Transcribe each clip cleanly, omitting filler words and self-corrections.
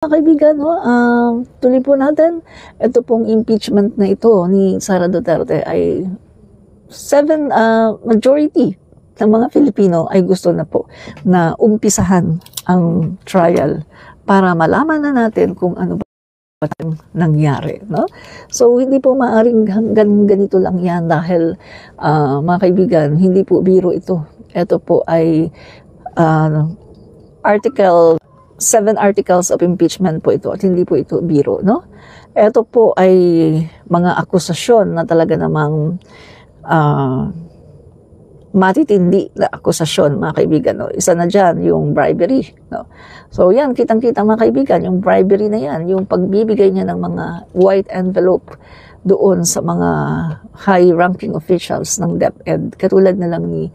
Mga kaibigan, no, tuloy po natin. Ito pong impeachment na ito ni Sara Duterte ay majority ng mga Filipino ay gusto na po na umpisahan ang trial para malaman na natin kung ano ba nangyari, no? So, hindi po maaring hanggang ganito lang yan dahil, mga kaibigan, hindi po biro ito. Ito po ay seven articles of impeachment po ito at hindi po ito biro, no? Ito po ay mga akusasyon na talaga namang matitindi na akusasyon, mga kaibigan, no? Isa na dyan, yung bribery, no? So yan, kitang-kita mga kaibigan, yung bribery na yan, yung pagbibigay niya ng mga white envelope doon sa mga high-ranking officials ng DepEd, katulad na lang ni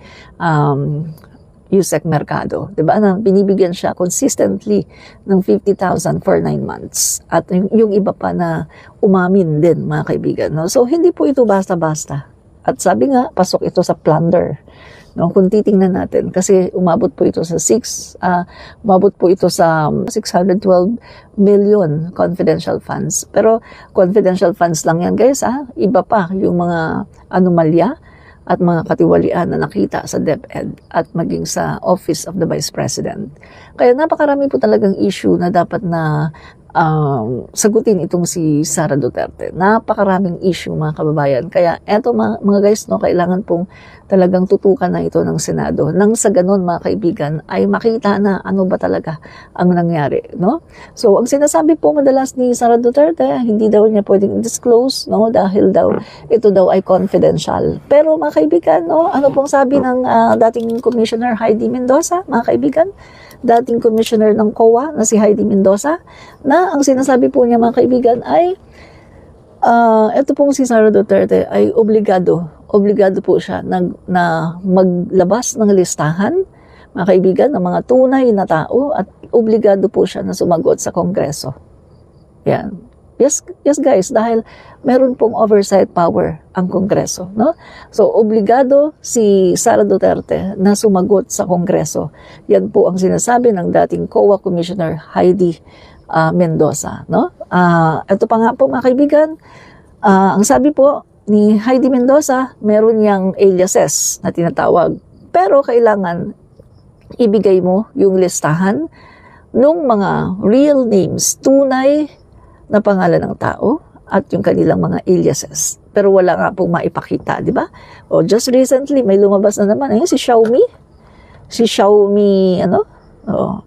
Yusek Mercado, diba? Na binibigyan siya consistently ng 50,000 for 9 months. At yung iba pa na umamin din, mga kaibigan, no? So, hindi po ito basta-basta. At sabi nga, pasok ito sa plunder. No? Kung titingnan natin, kasi umabot po ito sa 612 million confidential funds. Pero confidential funds lang yan, guys, ha? Iba pa yung mga anomalya at mga katiwalian na nakita sa DepEd at maging sa Office of the Vice President. Kaya napakarami po talagang issue na dapat na sagutin itong si Sara Duterte. Napakaraming issue, mga kababayan. Kaya eto mga guys, no, kailangan pong talagang tutukan na ito ng Senado. Nang sa ganun, mga kaibigan, ay makita na ano ba talaga ang nangyari, no? So, ang sinasabi po madalas ni Sara Duterte, hindi daw niya pwedeng disclose, no, dahil daw ito daw ay confidential. Pero mga kaibigan, no, ano pong sabi ng dating Commissioner Heidi Mendoza, mga kaibigan, dating commissioner ng COA na si Heidi Mendoza, na ang sinasabi po niya, mga kaibigan, ay ito pong si Sara Duterte ay obligado po siya na maglabas ng listahan, mga kaibigan, ng mga tunay na tao, at obligado po siya na sumagot sa Kongreso. Yan. Yes guys, dahil meron pong oversight power ang Kongreso, no? So, obligado si Sara Duterte na sumagot sa Kongreso. Yan po ang sinasabi ng dating COA Commissioner Heidi Mendoza, no? Ito pa nga po, mga kaibigan, ang sabi po ni Heidi Mendoza, meron niyang aliases na tinatawag. Pero kailangan ibigay mo yung listahan ng mga real names, tunay na pangalan ng tao at yung kanilang mga aliases. Pero wala nga pong maipakita, di ba? O just recently, may lumabas na naman, ayun, si Xiaomi,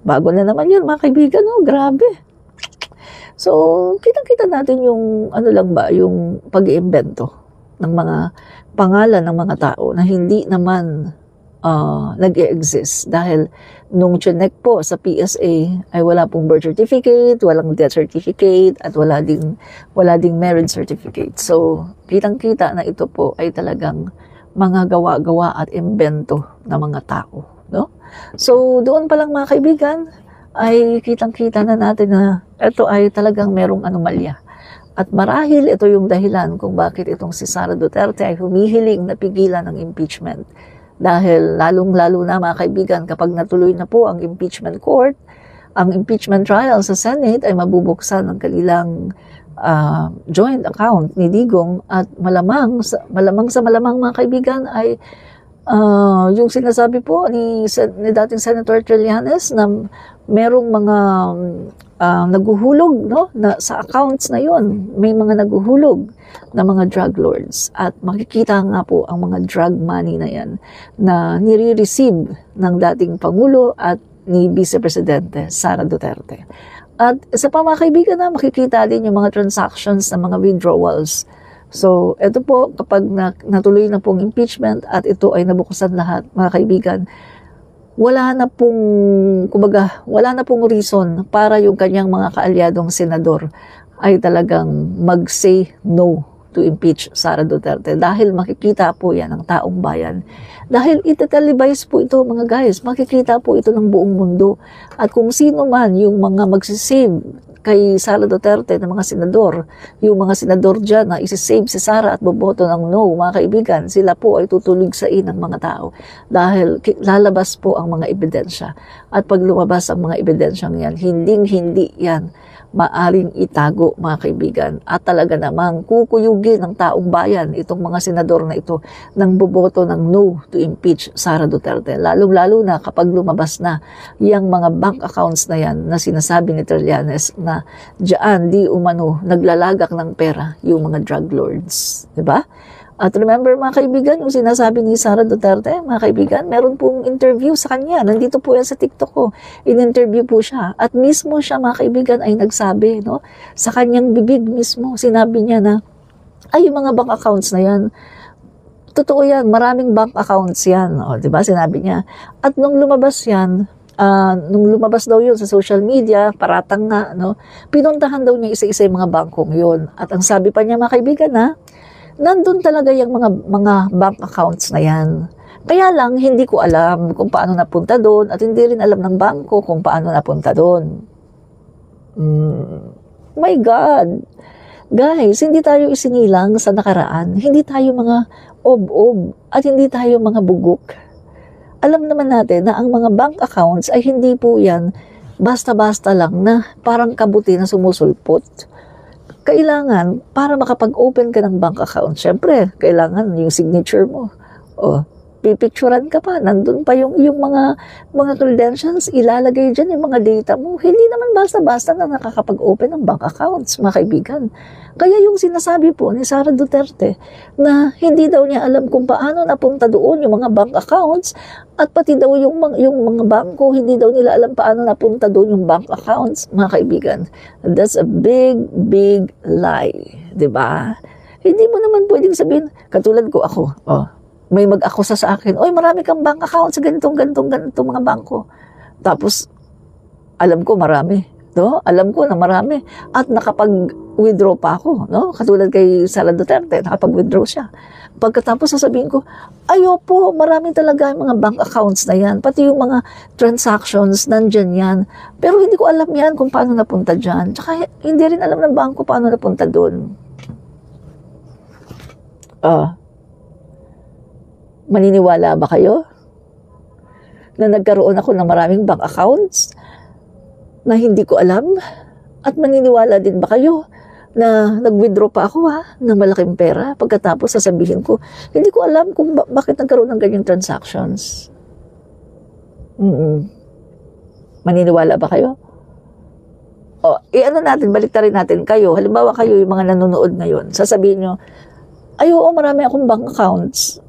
bago na naman yun, mga kaibigan, grabe. So, kitang-kita natin yung, yung pag-iimbento ng mga pangalan ng mga tao na hindi naman nag-e-exist dahil nung chinek po sa PSA ay wala pong birth certificate, walang death certificate, at wala ding marriage certificate. So, kitang-kita na ito po ay talagang mga gawa-gawa at imbento ng mga tao, no? So, doon pa lang, mga kaibigan, ay kitang-kita na natin na ito ay talagang merong anomalya. At marahil ito yung dahilan kung bakit itong si Sara Duterte ay humihiling na pigilan ng impeachment. Dahil lalong-lalo na, mga kaibigan, kapag natuloy na po ang impeachment court, ang impeachment trial sa Senate ay mabubuksan ng kanilang joint account ni Digong, at malamang mga kaibigan, ay yung sinasabi po ni dating Senator Trillanes na merong mga naguhulog, no, na sa accounts na yon, may mga naguhulog na mga drug lords, at makikita nga po ang mga drug money na yan na nire-receive ng dating Pangulo at ni Vice Presidente Sara Duterte. At isa pa, mga kaibigan, na makikita din yung mga transactions ng mga withdrawals. So, ito po, kapag natuloy na pong impeachment at ito ay nabukasan lahat, mga kaibigan, wala na pong reason para yung kanyang mga kaalyadong senador ay talagang mag-say no to impeach Sara Duterte, dahil makikita po yan ng taong bayan. Dahil ite-televise po ito, mga guys, makikita po ito ng buong mundo. At kung sino man yung mga magsisave kay Sara Duterte ng mga senador, yung mga senador dyan na isi-save si Sara at boboto ng no, mga kaibigan, sila po ay tutuligsain ng mga tao dahil lalabas po ang mga ebidensya. At pag lumabas ang mga ebidensyang yan, hindi yan maaring itago, mga kaibigan, at talaga namang kukuyugin ng taong bayan itong mga senador na ito ng boboto ng no to impeach Sara Duterte. Lalong-lalo na kapag lumabas na yung mga bank accounts na yan na sinasabi ni Trillanes na diyan di umano naglalagak ng pera yung mga drug lords. Diba? At remember mga kaibigan, yung sinasabi ni Sara Duterte, mga kaibigan, meron pong interview sa kanya. Nandito po yan sa TikTok ko. In-interview po siya. At mismo siya mga kaibigan ay nagsabi, no? Sa kanyang bibig mismo, sinabi niya na, ay yung mga bank accounts na yan, totoo yan, maraming bank accounts yan. O, diba? Sinabi niya. At nung lumabas yan, nung lumabas daw yun sa social media, paratang nga, no? Pinuntahan daw niya isa-isa yung mga bangkong yun. At ang sabi pa niya mga kaibigan na, nandun talaga yung mga bank accounts na yan. Kaya lang, hindi ko alam kung paano napunta doon at hindi rin alam ng bangko kung paano napunta doon. My God! Guys, hindi tayo isinilang sa nakaraan. Hindi tayo mga ob-ob at hindi tayo mga bugok. Alam naman natin na ang mga bank accounts ay hindi po yan basta-basta lang na parang kabuti na sumusulpot. Kailangan, para makapag-open ka ng bank account, syempre, kailangan yung signature mo. O, pipicturan ka pa, nandun pa yung mga credentials, ilalagay dyan yung mga data mo. Hindi naman basta-basta na nakakapag-open ng bank accounts, mga kaibigan. Kaya yung sinasabi po ni Sara Duterte na hindi daw niya alam kung paano napunta doon yung mga bank accounts at pati daw yung mga bangko, hindi daw nila alam paano napunta doon yung bank accounts, mga kaibigan. That's a big, big lie. Diba? Hindi mo naman pwedeng sabihin, katulad ko ako, may mag-akusa sa akin, oy, marami kang bank account sa ganitong mga bangko. Tapos, alam ko marami. No? Alam ko na marami. At nakapag-withdraw pa ako. No? Katulad kay Sara Duterte, nakapag-withdraw siya. Pagkatapos sasabihin ko, ayo po, marami talaga yung mga bank accounts na yan. Pati yung mga transactions, nandyan yan. Pero hindi ko alam yan kung paano napunta dyan. Tsaka hindi rin alam ng bangko paano napunta doon. Maniniwala ba kayo na nagkaroon ako ng maraming bank accounts na hindi ko alam? At maniniwala din ba kayo na nag-withdraw pa ako ng malaking pera pagkatapos sasabihin ko, hindi ko alam kung bakit nagkaroon ng ganyang transactions? Maniniwala ba kayo? Ano natin, baliktarin natin kayo. Halimbawa kayo yung mga nanonood ngayon, sasabihin nyo, ay oo, marami akong bank accounts.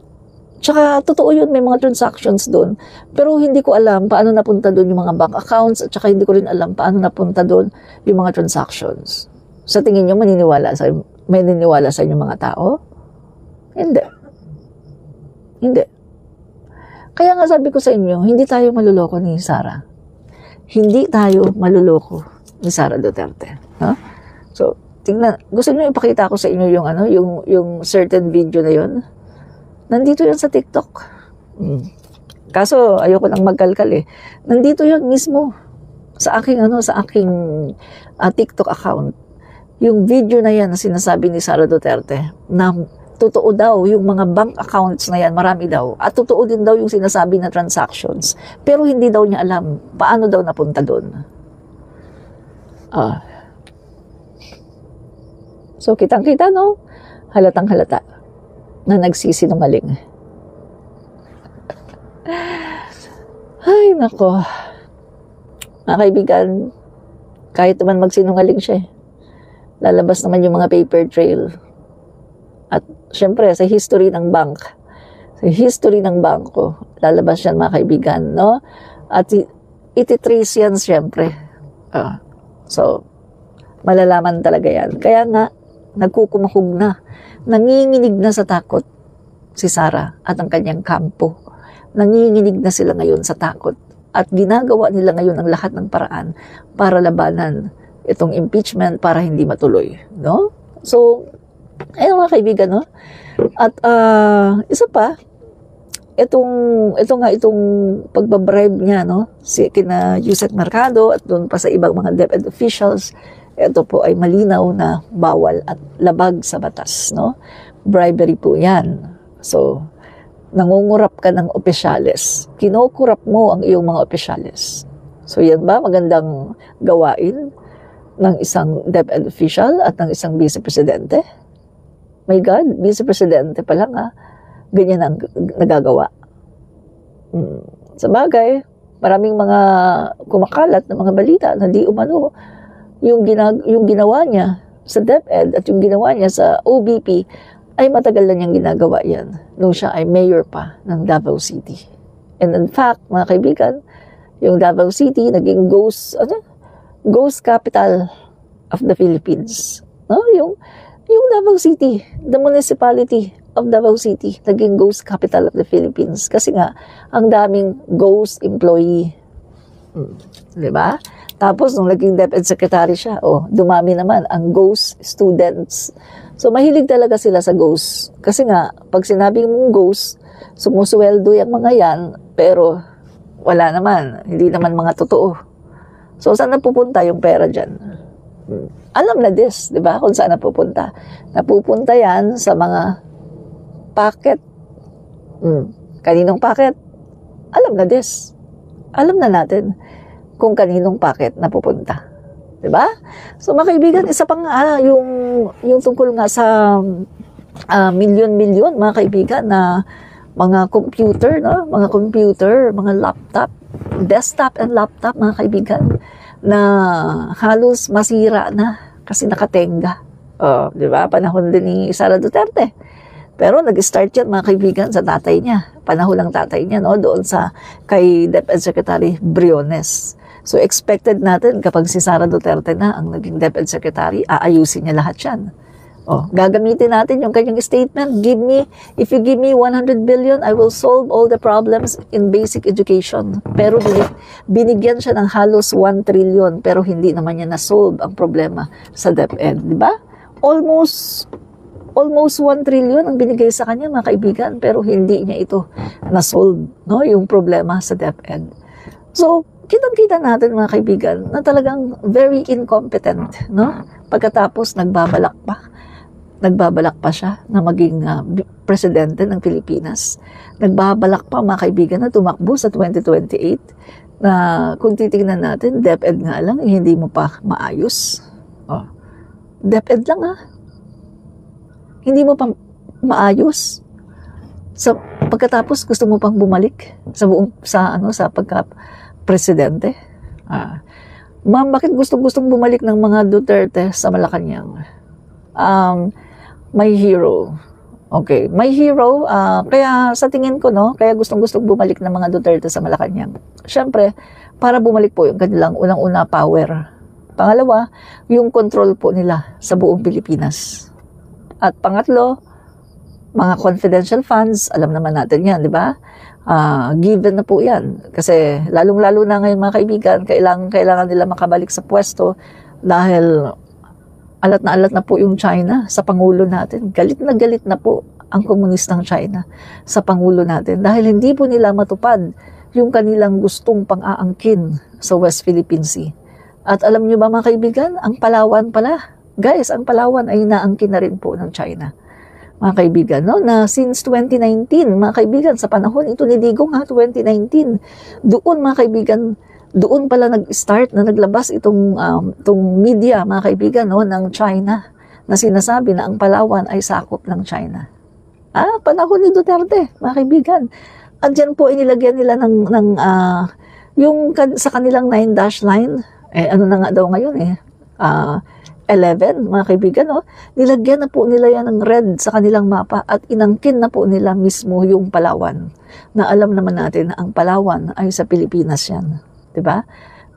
Tsaka, totoo yun, may mga transactions doon. Pero hindi ko alam paano napunta doon yung mga bank accounts at tsaka hindi ko rin alam paano napunta doon yung mga transactions. Sa tingin nyo, maniniwala sa inyong mga tao? Hindi. Hindi. Kaya nga sabi ko sa inyo, hindi tayo maluloko ni Sara. Hindi tayo maluloko ni Sara Duterte. No? So, tingnan, gusto nyo ipakita ko sa inyo yung certain video na yun? Nandito yan sa TikTok. Kaso, ayoko nang magkalkal eh. Nandito yan mismo sa aking TikTok account. Yung video na yan na sinasabi ni Sara Duterte na totoo daw yung mga bank accounts na yan, marami daw. At totoo din daw yung sinasabi na transactions. Pero hindi daw niya alam paano daw napunta doon. So, kitang-kita, no? Halatang-halata na nagsisinungaling. Ay, nako. Mga kaibigan, kahit naman magsinungaling siya, lalabas naman yung mga paper trail. At syempre, sa history ng bangko, lalabas yan mga kaibigan, no? At ititrace yan syempre. So, malalaman talaga yan. Kaya nga, nagkukumahog na, nanginginig na sa takot si Sara at ang kanyang kampo. Nanginginig na sila ngayon sa takot. At ginagawa nila ngayon ang lahat ng paraan para labanan itong impeachment para hindi matuloy. No? So, ayun mga kaibigan, no? At isa pa, itong pagbabribe niya, no? Kina Yusek Mercado at doon pa sa ibang mga DepEd officials, ito po ay malinaw na bawal at labag sa batas, no? Bribery po yan. So, nangungurap ka ng opisyales. Kinokurap mo ang iyong mga opisyales. So, yan ba magandang gawain ng isang DepEd official at ng isang vice-presidente? My God, vice-presidente pa lang ganyan ang nagagawa. Sa bagay, maraming mga kumakalat na mga balita na di umano yung ginawa niya sa DepEd at yung ginawa niya sa OBP ay matagal na niyang ginagawa yan nung siya ay mayor pa ng Davao City. And in fact, mga kaibigan, yung Davao City naging ghost capital of the Philippines. No? Yung Davao City, the municipality of Davao City, naging ghost capital of the Philippines. Kasi nga, ang daming ghost employee. Diba? Tapos, nung naging DepEd secretary siya, dumami naman ang ghost students. So, mahilig talaga sila sa ghost. Kasi nga, pag sinabing mong ghost, sumusuweldo yung mga yan, pero wala naman. Hindi naman mga totoo. So, saan napupunta yung pera dyan? Alam na this, di ba? Kung saan napupunta. Napupunta yan sa mga packet. Kaninong packet? Alam na this. Alam na natin kung kaninong packet napupunta. Diba? So, mga kaibigan, isa pa nga, yung tungkol nga sa milyon-milyon, mga kaibigan, na mga computer, no? Mga computer, mga laptop, desktop and laptop, mga kaibigan, na halos masira na kasi nakatenga. Diba? Panahon din ni Sara Duterte. Pero nag-start yan, mga kaibigan, sa tatay niya. Panahon ng tatay niya, no? Doon kay DepEd Secretary Briones. So, expected natin kapag si Sara Duterte na ang naging DepEd Secretary, aayusin niya lahat yan. Gagamitin natin yung kanyang statement, if you give me 100 billion, I will solve all the problems in basic education. Pero binigyan siya ng halos 1 trillion, pero hindi naman niya na-solve ang problema sa DepEd. Di ba? Almost 1 trillion ang binigay sa kanya, mga kaibigan, pero hindi niya ito na-solve, no? Yung problema sa DepEd. So, kitang-kita natin, mga kaibigan, na talagang very incompetent, no? Pagkatapos, nagbabalak pa siya na maging presidente ng Pilipinas. Nagbabalak pa, mga kaibigan, na tumakbo sa 2028, na kung titingnan natin, DepEd nga lang, hindi mo pa maayos. DepEd lang, hindi mo pa maayos. Pagkatapos, gusto mo pang bumalik sa pagka-presidente. Ma'am, bakit gustong bumalik ng mga Duterte sa Malacanang? My hero. Okay, my hero, kaya sa tingin ko, no, kaya gustong bumalik ng mga Duterte sa Malacanang. Siyempre, para bumalik po yung kanilang unang-una power. Pangalawa, yung control po nila sa buong Pilipinas. At pangatlo, mga confidential funds, alam naman natin yan, di ba? Given na po yan. Kasi lalong-lalo na ngayon, mga kaibigan, kailangan nila makabalik sa pwesto dahil alat na po yung China sa Pangulo natin. Galit na po ang komunistang China sa Pangulo natin dahil hindi po nila matupad yung kanilang gustong pang-aangkin sa West Philippine Sea. At alam nyo ba, mga kaibigan, ang Palawan pala. Guys, ang Palawan ay naangkin na rin po ng China. Mga kaibigan, no? Na since 2019, mga kaibigan, sa panahon ito ni Digong 2019, doon, mga kaibigan, doon pala nag-start na naglabas itong media, mga kaibigan, no, ng China, na sinasabi na ang Palawan ay sakop ng China. Panahon ni Duterte, mga kaibigan. At dyan po inilagyan nila yung sa kanilang 9-dash line, ano na nga daw ngayon 11, mga kaibigan, no? Nilagyan na po nila yan ng red sa kanilang mapa at inangkin na po nila mismo yung Palawan. Na alam naman natin na ang Palawan ay sa Pilipinas yan. Diba?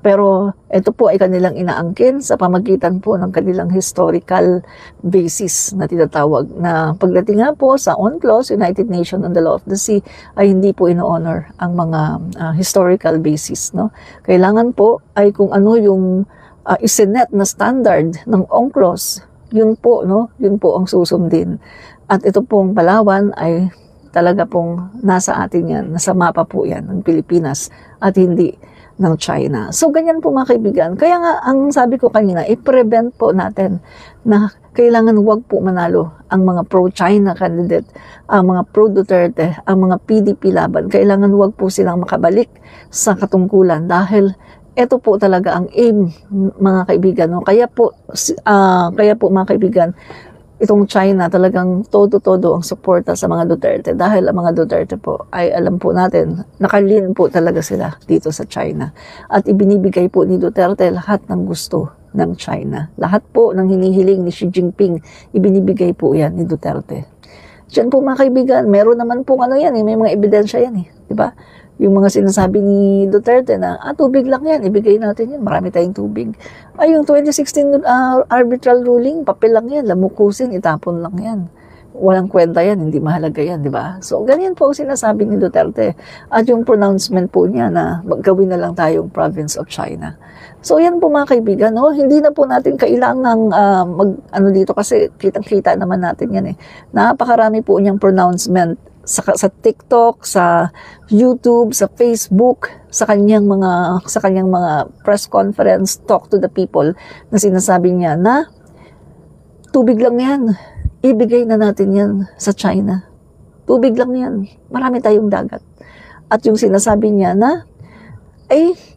Pero ito po ay kanilang inaangkin sa pamagitan po ng kanilang historical basis na tinatawag. Na pagdating nga po sa UNCLOS, United Nations on the Law of the Sea, ay hindi po ino-honor ang mga historical basis. No? Kailangan po ay kung ano yung isinet na standard ng UNCLOS, yun po ang susundin. At ito pong Palawan ay talaga pong nasa atin yan, nasa mapa po yan ng Pilipinas at hindi ng China. So, ganyan po mga kaibigan. Kaya nga, ang sabi ko kanina, i-prevent po natin na kailangan wag po manalo ang mga pro-China candidate, ang mga pro-Duterte, ang mga PDP laban. Kailangan wag po silang makabalik sa katungkulan dahil ito po talaga ang aim, mga kaibigan. No? Kaya po mga kaibigan, itong China talagang todo-todo ang suporta sa mga Duterte dahil ang mga Duterte po ay alam po natin, nakalin po talaga sila dito sa China. At ibinibigay po ni Duterte lahat ng gusto ng China. Lahat po ng hinihiling ni Xi Jinping, ibinibigay po yan ni Duterte. Diyan po mga kaibigan, meron naman po may mga ebidensya yan di ba? Yung mga sinasabi ni Duterte na, tubig lang yan, ibigay natin yan, marami tayong tubig. Yung 2016 arbitral ruling, papel lang yan, lamukusin, itapon lang yan. Walang kwenta yan, hindi mahalaga yan, di ba? So, ganyan po ang sinasabi ni Duterte. At yung pronouncement po niya na maggawin na lang tayong province of China. So, yan po mga kaibigan, no? Hindi na po natin kailangang dito kasi kitang-kita naman natin yan Napakarami po niyang pronouncement sa TikTok, sa YouTube, sa Facebook, sa kanyang mga press conference, talk to the people, na sinasabi niya na tubig lang yan, ibigay na natin yan sa China. Tubig lang yan, marami tayong dagat. At yung sinasabi niya na,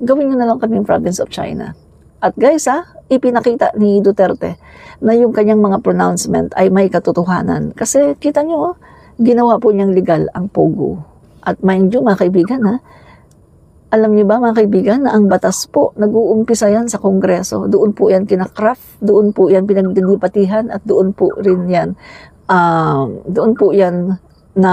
gawin nyo na lang kaming province of China. At guys, ipinakita ni Duterte na yung kanyang mga pronouncement ay may katotohanan. Kasi kita nyo, ginawa po niyang legal ang Pogo. At mind you, mga kaibigan, alam niyo ba mga kaibigan na ang batas po, nag-uumpisa yan sa Kongreso. Doon po yan kinakraft, doon po yan pinagdidipatihan, at doon po yan na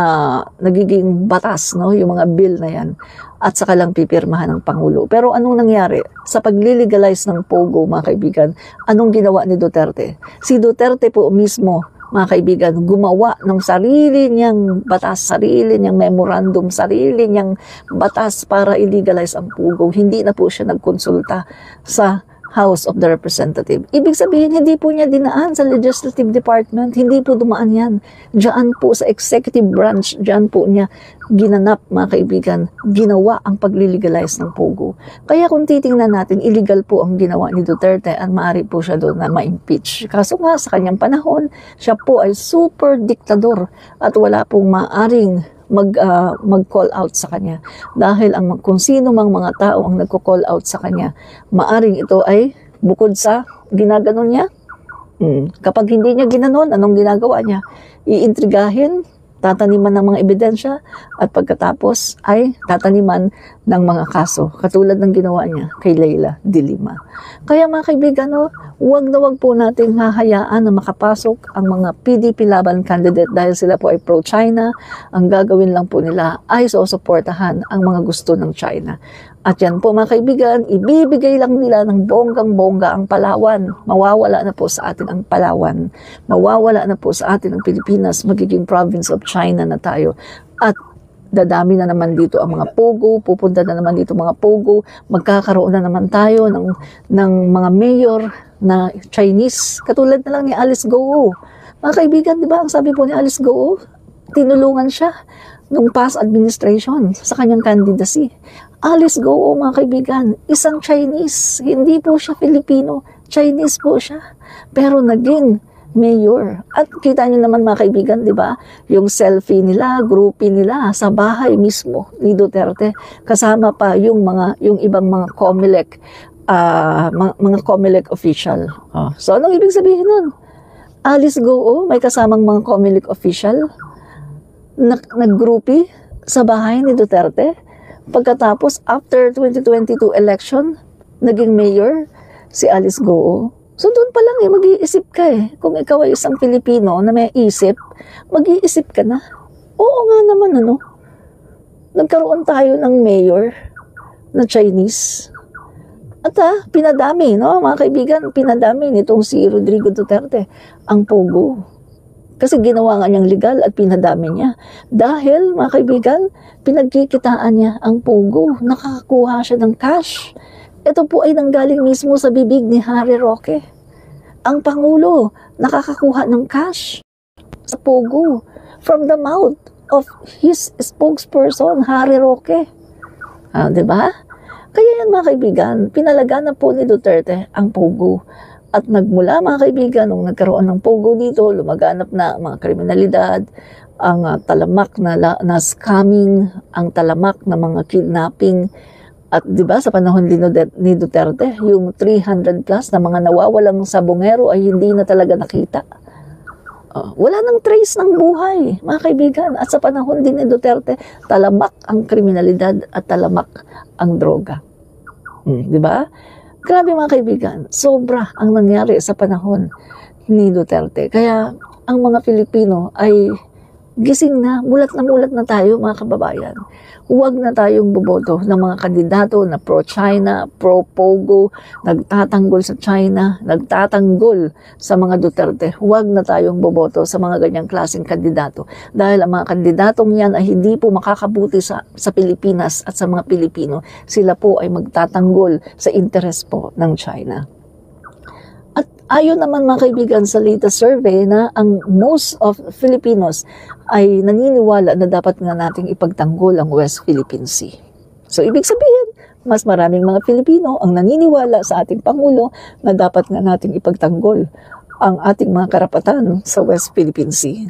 nagiging batas, no? Yung mga bill na yan. At saka lang pipirmahan ng Pangulo. Pero anong nangyari? Sa pag-legalize ng Pogo, mga kaibigan, anong ginawa ni Duterte? Si Duterte po mismo, mga kaibigan, gumawa ng sarili niyang batas, sarili niyang memorandum, sarili niyang batas para i-legalize ang Pogo. Hindi na po siya nagkonsulta sa House of the Representative. Ibig sabihin, hindi po niya dinaan sa Legislative Department, hindi po dumaan yan. Diyan po sa Executive Branch, diyan po niya ginanap, mga kaibigan, ginawa ang pag-legalize ng Pogo. Kaya kung titingnan natin, illegal po ang ginawa ni Duterte at maaari po siya doon na ma-impeach. Kaso nga, sa kanyang panahon, siya po ay super diktador at wala pong maaring mag-call out sa kanya. Dahil kung sino mang mga tao ang nagko-call out sa kanya, maaring ito ay bukod sa ginaganon niya. Kapag hindi niya ginanon, anong ginagawa niya? Iintrigahin, tataniman ng mga ebidensya, at pagkatapos ay tataniman ng mga kaso, katulad ng ginawa niya kay Leila de Lima. Kaya mga kaibigan, wag na wag po nating hahayaan na makapasok ang mga PDP laban candidate dahil sila po ay pro-China. Ang gagawin lang po nila ay susuportahan ang mga gusto ng China. At yan po mga kaibigan, ibibigay lang nila ng bonggang-bongga ang Palawan. Mawawala na po sa atin ang Palawan. Mawawala na po sa atin ang Pilipinas. Magiging province of China na tayo. At dadami na naman dito ang mga Pogo, pupunta na naman dito mga Pogo, magkakaroon na naman tayo ng mga mayor na Chinese. Katulad na lang ni Alice Goh. Mga kaibigan, di ba ang sabi po ni Alice Goh, tinulungan siya nung past administration sa kanyang candidacy. Alice Goh, mga kaibigan, isang Chinese, hindi po siya Filipino, Chinese po siya, pero naging mayor. At kita niyo naman mga kaibigan, di ba? Yung selfie nila, groupie nila sa bahay mismo ni Duterte. Kasama pa yung ibang mga COMELEC, mga COMELEC official. So anong ibig sabihin nun? Alice Goh, may kasamang mga COMELEC official nag-groupie sa bahay ni Duterte. Pagkatapos, after 2022 election, naging mayor si Alice Goh. So doon pa lang mag-iisip ka Kung ikaw ay isang Pilipino na may isip, mag-iisip ka na. Oo nga naman nagkaroon tayo ng mayor na Chinese. At pinadami, mga kaibigan, pinadami nitong si Rodrigo Duterte ang Pogo. Kasi ginawa nga niyang legal at pinadami niya. Dahil, mga kaibigan, pinagkikitaan niya ang Pogo. Nakakakuha siya ng cash. Ito po ay nanggaling mismo sa bibig ni Harry Roque. Ang Pangulo, nakakakuha ng cash sa Pogo from the mouth of his spokesperson, Harry Roque. Diba? Kaya yan mga kaibigan, pinalagana po ni Duterte ang Pogo. At nagmula mga kaibigan, nung nagkaroon ng Pogo dito, lumaganap na mga kriminalidad, ang talamak na scamming, ang talamak na mga kidnapping. At di ba sa panahon din ni Duterte, yung 300 plus na mga nawawalang sabongero ay hindi na talaga nakita. Wala nang trace ng buhay, mga kaibigan. At sa panahon din ni Duterte, talamak ang kriminalidad at talamak ang droga. Di ba? Grabe mga kaibigan, sobra ang nangyari sa panahon ni Duterte. Kaya ang mga Pilipino ay gising na mulat na tayo mga kababayan. Huwag na tayong boboto ng mga kandidato na pro-China, pro-Pogo, nagtatanggol sa China, nagtatanggol sa mga Duterte. Huwag na tayong boboto sa mga ganyang klaseng kandidato. Dahil ang mga kandidatong yan ay hindi po makakabuti sa Pilipinas at sa mga Pilipino. Sila po ay magtatanggol sa interes po ng China. At ayon naman mga kaibigan sa latest survey na ang most of Filipinos ay naniniwala na dapat nga nating ipagtanggol ang West Philippine Sea. So ibig sabihin, mas maraming mga Pilipino ang naniniwala sa ating Pangulo na dapat nga nating ipagtanggol ang ating mga karapatan sa West Philippine Sea.